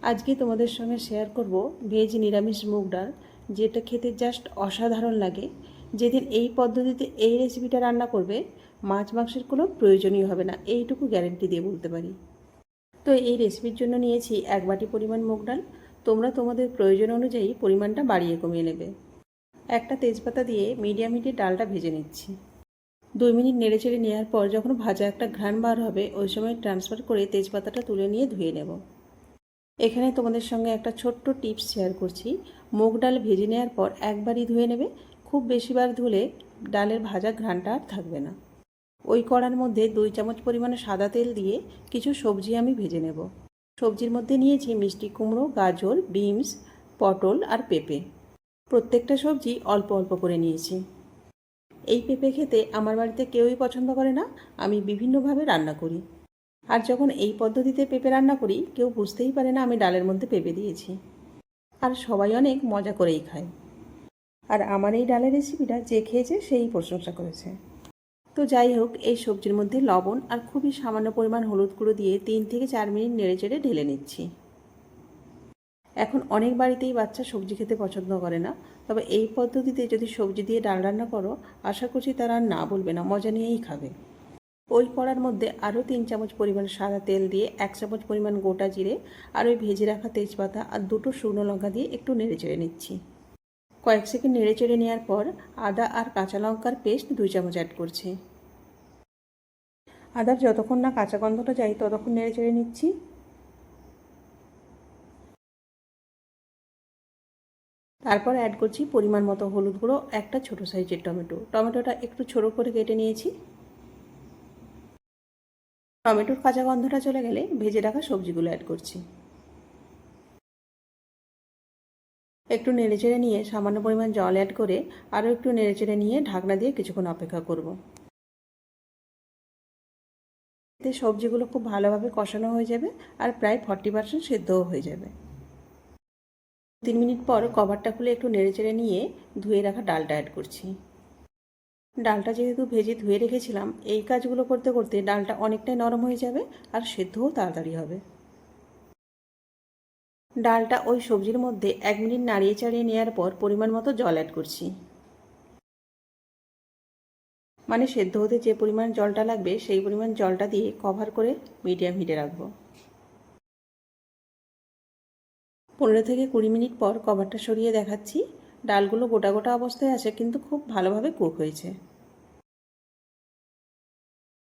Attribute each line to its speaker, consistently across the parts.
Speaker 1: আজকে তোমাদের সঙ্গে শেয়ার করব ভেজ নিরামিষ মুগ ডাল, যেটা খেতে জাস্ট অসাধারণ লাগে। যেদিন এই পদ্ধতিতে এই রেসিপিটা রান্না করবে, মাছ মাংসের কোনো প্রয়োজনই হবে না, এইটুকু গ্যারেন্টি দিয়ে বলতে পারি। তো এই রেসিপির জন্য নিয়েছি 1 বাটি পরিমাণ মুগ ডাল। তোমরা তোমাদের প্রয়োজন অনুযায়ী পরিমাণটা বাড়িয়ে কমিয়ে নেবে। একটা তেজপাতা দিয়ে মিডিয়াম হিটে ডালটা ভেজে নিচ্ছি। 2 মিনিট নেড়েচেড়ে নেওয়ার পর যখন ভাজা একটা ঘ্রাণ বার হবে, ওই সময় ট্রান্সফার করে তেজপাতাটা তুলে নিয়ে ধুয়ে নেব। এখানে তোমাদের সঙ্গে একটা ছোট্ট টিপস শেয়ার করছি। মুগ ডাল ভেজে নেওয়ার পর একবারই ধুয়ে নেবে। খুব বেশিবার ধুলে ডালের ভাজা ঘ্রাণটা আর থাকবে না। ওই কড়ার মধ্যে 2 চামচ পরিমাণে সাদা তেল দিয়ে কিছু সবজি আমি ভেজে নেব। সবজির মধ্যে নিয়েছি মিষ্টি কুমড়ো, গাজর, বিনস, পটল আর পেঁপে। প্রত্যেকটা সবজি অল্প অল্প করে নিয়েছি। এই পেঁপে খেতে আমার বাড়িতে কেউই পছন্দ করে না, আমি বিভিন্নভাবে রান্না করি। আর যখন এই পদ্ধতিতে পেঁপে রান্না করি, কেউ বুঝতেই পারে না আমি ডালের মধ্যে পেঁপে দিয়েছি। আর সবাই অনেক মজা করেই খায়। আর আমার এই ডালের রেসিপিটা যে খেয়েছে সেই প্রশংসা করেছে। তো যাই হোক, এই সবজির মধ্যে লবণ আর খুবই সামান্য পরিমাণ হলুদ গুঁড়ো দিয়ে 3 থেকে 4 মিনিট নেড়েচেড়ে ঢেলে নিচ্ছি। এখন অনেক বাড়িতেই বাচ্চা সবজি খেতে পছন্দ করে না, তবে এই পদ্ধতিতে যদি সবজি দিয়ে ডাল রান্না করো, আশা করছি তারা আর না বলবে না, মজা নিয়েই খাবে। ওই কড়ার মধ্যে আরও 3 চামচ পরিমাণ সাদা তেল দিয়ে 1 চামচ পরিমাণ গোটা জিরে আর ওই ভেজে রাখা তেজপাতা আর 2টো শুকনো লঙ্কা দিয়ে একটু নেড়েচেড়ে নিচ্ছি। কয়েক সেকেন্ড নেড়েচেড়ে নেওয়ার পর আদা আর কাঁচা লঙ্কার পেস্ট 2 চামচ অ্যাড করছি। আদার যতক্ষণ না কাঁচা গন্ধটা যায় ততক্ষণ নেড়েচেড়ে নিচ্ছি। তারপর অ্যাড করছি পরিমাণ মতো হলুদ গুঁড়ো, একটা ছোটো সাইজের টমেটোটা একটু ছোটো করে কেটে নিয়েছি। টমেটোর কাঁচা গন্ধটা চলে গেলে ভেজে রাখা সবজিগুলো অ্যাড করছি। একটু নেড়েচেড়ে নিয়ে সামান্য পরিমাণ জল অ্যাড করে আরও একটু নেড়েচেড়ে নিয়ে ঢাকনা দিয়ে কিছুক্ষণ অপেক্ষা করব। এতে সবজিগুলো খুব ভালোভাবে কষানো হয়ে যাবে আর প্রায় 40% সেদ্ধও হয়ে যাবে। 3 মিনিট পর কভারটা খুলে একটু নেড়েচেড়ে নিয়ে ধুয়ে রাখা ডালটা অ্যাড করছি। ডালটা যেহেতু ভেজে ধুয়ে রেখেছিলাম, এই কাজগুলো করতে করতে ডালটা অনেকটাই নরম হয়ে যাবে আর সেদ্ধও তাড়াতাড়ি হবে। ডালটা ওই সবজির মধ্যে 1 মিনিট নাড়িয়ে চাড়িয়ে নেওয়ার পর পরিমাণ মতো জল অ্যাড করছি। মানে সেদ্ধ হতে যে পরিমাণ জলটা লাগবে সেই পরিমাণ জলটা দিয়ে কভার করে মিডিয়াম হিটে রাখবো। 15 থেকে 20 মিনিট পর কভারটা সরিয়ে দেখাচ্ছি। ডালগুলো গোটা গোটা অবস্থায় আছে, কিন্তু খুব ভালোভাবে কুক হয়েছে।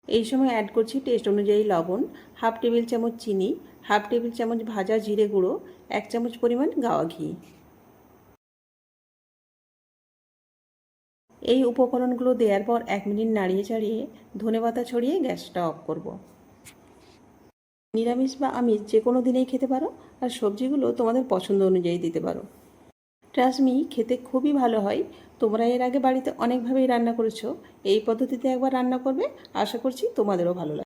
Speaker 1: এই সময় অ্যাড করছি টেস্ট অনুযায়ী লবণ, হাফ টেবিল চামচ চিনি, হাফ টেবিল চামচ ভাজা জিরে গুঁড়ো, 1 চামচ পরিমাণ গাওয়া ঘি। এই উপকরণগুলো দেওয়ার পর 1 মিনিট নাড়িয়ে চাড়িয়ে ধনেপাতা ছড়িয়ে গ্যাসটা অফ করব। নিরামিষ বা আমিষ যে কোনো দিনেই খেতে পারো, আর সবজিগুলো তোমাদের পছন্দ অনুযায়ী দিতে পারো। ট্রাস্ট মি, খেতে খুবই ভালো হয়। তোমরা এর আগে বাড়িতে অনেকভাবেই রান্না করেছো, এই পদ্ধতিতে একবার রান্না করবে, আশা করছি তোমাদেরও ভালো লাগবে।